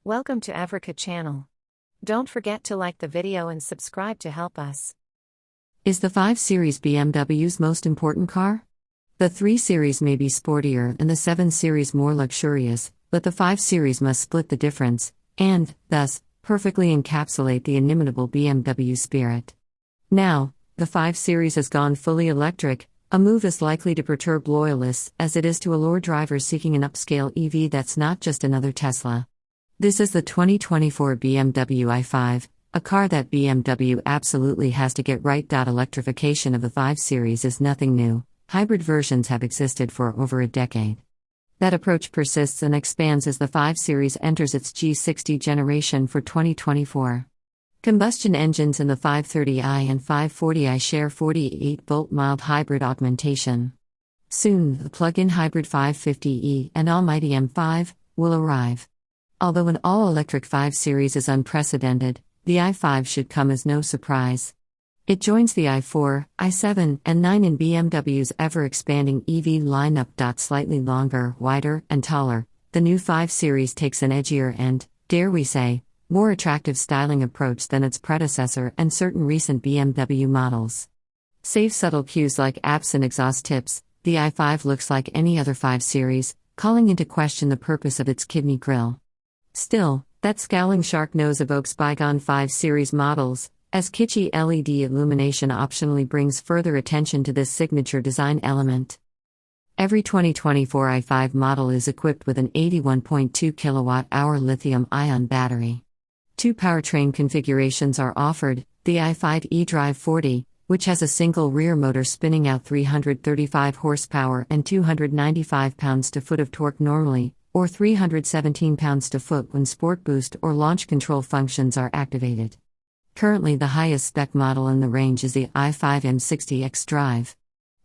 Welcome to Africa channel. Don't forget to like the video and subscribe to help us. Is the 5 Series BMW's most important car? The 3 Series may be sportier and the 7 Series more luxurious, but the 5 Series must split the difference, and, thus, perfectly encapsulate the inimitable BMW spirit. Now, the 5 Series has gone fully electric, a move as likely to perturb loyalists as it is to allure drivers seeking an upscale EV that's not just another Tesla. This is the 2024 BMW i5, a car that BMW absolutely has to get right. Electrification of the 5 Series is nothing new, hybrid versions have existed for over a decade. That approach persists and expands as the 5 Series enters its G60 generation for 2024. Combustion engines in the 530i and 540i share 48-volt mild hybrid augmentation. Soon, the plug-in hybrid 550e and almighty M5 will arrive. Although an all-electric 5 Series is unprecedented, the i5 should come as no surprise. It joins the i4, i7, and 9 in BMW's ever-expanding EV lineup. Slightly longer, wider, and taller, the new 5 Series takes an edgier and, dare we say, more attractive styling approach than its predecessor and certain recent BMW models. Save subtle cues like absent exhaust tips, the i5 looks like any other 5 Series, calling into question the purpose of its kidney grille. Still, that scowling shark nose evokes bygone 5 Series models, as kitschy LED illumination optionally brings further attention to this signature design element. Every 2024 i5 model is equipped with an 81.2 kWh lithium-ion battery. 2 powertrain configurations are offered: the i5 eDrive 40, which has a single rear motor spinning out 335 horsepower and 295 pounds-to-foot of torque normally, or 317 pounds-to-foot when Sport Boost or launch control functions are activated. Currently the highest spec model in the range is the i5 M60 xDrive.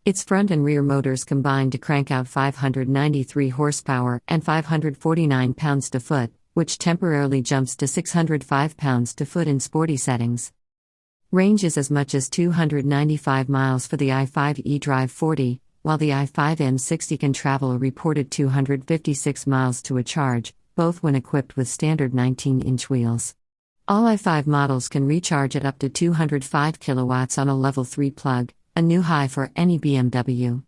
Its front and rear motors combine to crank out 593 horsepower and 549 pounds-to-foot, which temporarily jumps to 605 pounds-to-foot in sporty settings. Range is as much as 295 miles for the i5 eDrive 40, while the i5 M60 can travel a reported 256 miles to a charge, both when equipped with standard 19-inch wheels. All i5 models can recharge at up to 205 kilowatts on a level 3 plug, a new high for any BMW.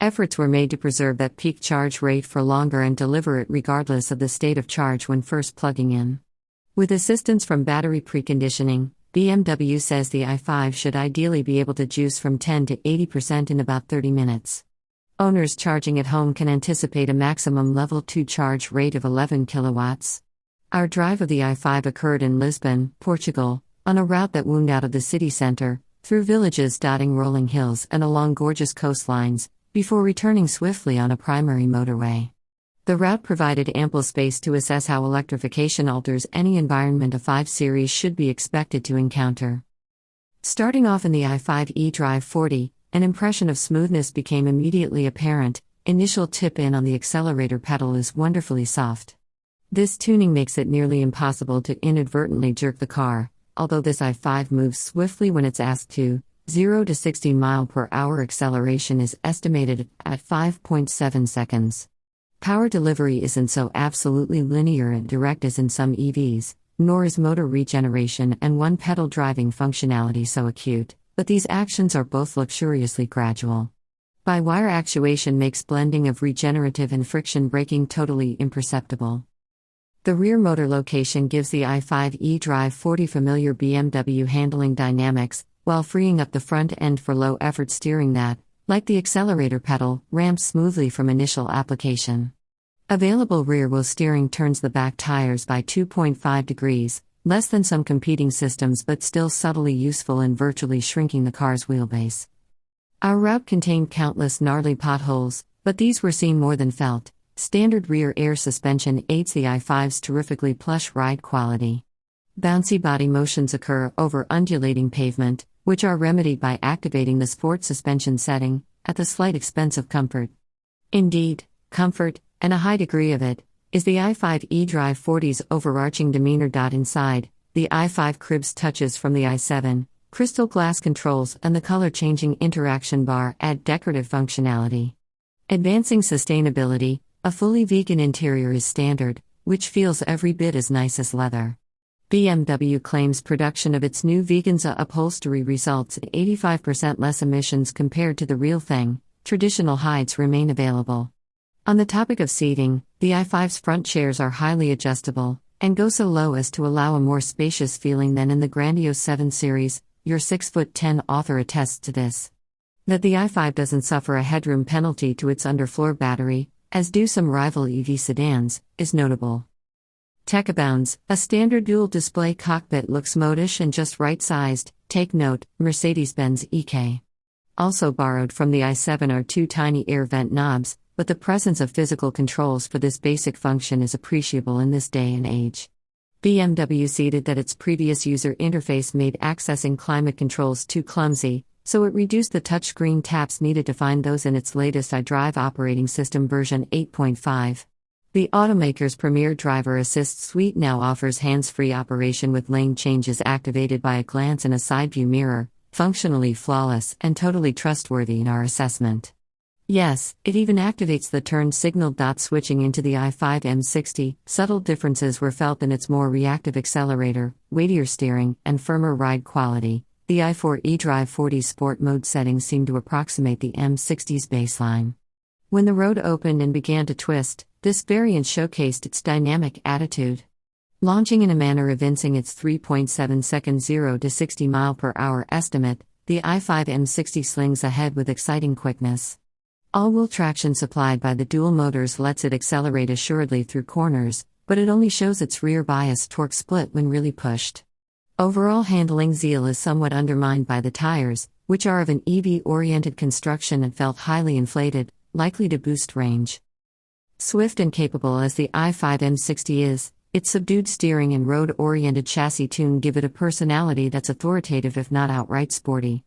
Efforts were made to preserve that peak charge rate for longer and deliver it regardless of the state of charge when first plugging in. With assistance from battery preconditioning, BMW says the i5 should ideally be able to juice from 10 to 80% in about 30 minutes. Owners charging at home can anticipate a maximum level 2 charge rate of 11 kilowatts. Our drive of the i5 occurred in Lisbon, Portugal, on a route that wound out of the city center, through villages dotting rolling hills and along gorgeous coastlines, before returning swiftly on a primary motorway. The route provided ample space to assess how electrification alters any environment a 5 Series should be expected to encounter. Starting off in the i5 eDrive 40, an impression of smoothness became immediately apparent. Initial tip-in on the accelerator pedal is wonderfully soft. This tuning makes it nearly impossible to inadvertently jerk the car, although this i5 moves swiftly when it's asked to. 0 to 60 mph acceleration is estimated at 5.7 seconds. Power delivery isn't so absolutely linear and direct as in some EVs, nor is motor regeneration and one-pedal driving functionality so acute, but these actions are both luxuriously gradual. By-wire actuation makes blending of regenerative and friction braking totally imperceptible. The rear motor location gives the i5 eDrive 40 familiar BMW handling dynamics, while freeing up the front end for low-effort steering that, like the accelerator pedal, ramps smoothly from initial application. Available rear-wheel steering turns the back tires by 2.5 degrees, less than some competing systems but still subtly useful in virtually shrinking the car's wheelbase. Our route contained countless gnarly potholes, but these were seen more than felt. Standard rear air suspension aids the i5's terrifically plush ride quality. Bouncy body motions occur over undulating pavement, which are remedied by activating the sport suspension setting, at the slight expense of comfort. Indeed, comfort, and a high degree of it, is the i5 eDrive 40's overarching demeanor. Inside, the i5 cribs touches from the i7, crystal glass controls and the color-changing interaction bar add decorative functionality. Advancing sustainability, a fully vegan interior is standard, which feels every bit as nice as leather. BMW claims production of its new Veganza upholstery results in 85% less emissions compared to the real thing. Traditional hides remain available. On the topic of seating, the i5's front chairs are highly adjustable and go so low as to allow a more spacious feeling than in the grandiose 7 Series. Your 6'10" author attests to this. That the i5 doesn't suffer a headroom penalty to its underfloor battery, as do some rival EV sedans, is notable. Tech abounds. A standard dual-display cockpit looks modish and just right-sized. Take note, Mercedes-Benz EK. Also borrowed from the i7 are 2 tiny air vent knobs, but the presence of physical controls for this basic function is appreciable in this day and age. BMW ceded that its previous user interface made accessing climate controls too clumsy, so it reduced the touchscreen taps needed to find those in its latest iDrive operating system version 8.5. The automaker's premier driver assist suite now offers hands-free operation with lane changes activated by a glance in a side-view mirror, functionally flawless and totally trustworthy in our assessment. Yes, it even activates the turn signal. Switching into the i5 M60, subtle differences were felt in its more reactive accelerator, weightier steering, and firmer ride quality. The i4 eDrive 40 Sport mode settings seem to approximate the M60's baseline. When the road opened and began to twist, this variant showcased its dynamic attitude. Launching in a manner evincing its 3.7-second 0 to 60 mph estimate, the i5 M60 slings ahead with exciting quickness. All-wheel traction supplied by the dual motors lets it accelerate assuredly through corners, but it only shows its rear bias torque split when really pushed. Overall handling zeal is somewhat undermined by the tires, which are of an EV-oriented construction and felt highly inflated, likely to boost range. Swift and capable as the i5 M60 is, its subdued steering and road-oriented chassis tune give it a personality that's authoritative if not outright sporty.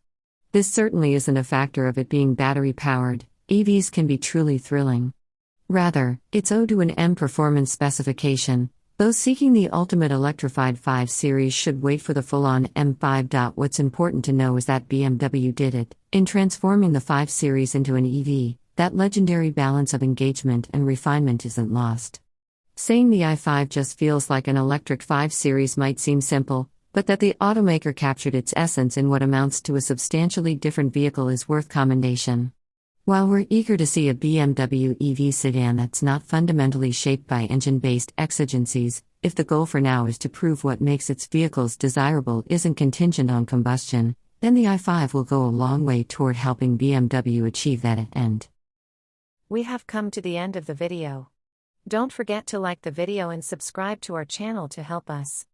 This certainly isn't a factor of it being battery-powered. EVs can be truly thrilling. Rather, it's owed to an M performance specification. Those seeking the ultimate electrified 5 Series should wait for the full-on M5. What's important to know is that BMW did it. In transforming the 5 Series into an EV, that legendary balance of engagement and refinement isn't lost. Saying the i5 just feels like an electric 5 Series might seem simple, but that the automaker captured its essence in what amounts to a substantially different vehicle is worth commendation. While we're eager to see a BMW EV sedan that's not fundamentally shaped by engine-based exigencies, if the goal for now is to prove what makes its vehicles desirable isn't contingent on combustion, then the i5 will go a long way toward helping BMW achieve that end. We have come to the end of the video. Don't forget to like the video and subscribe to our channel to help us.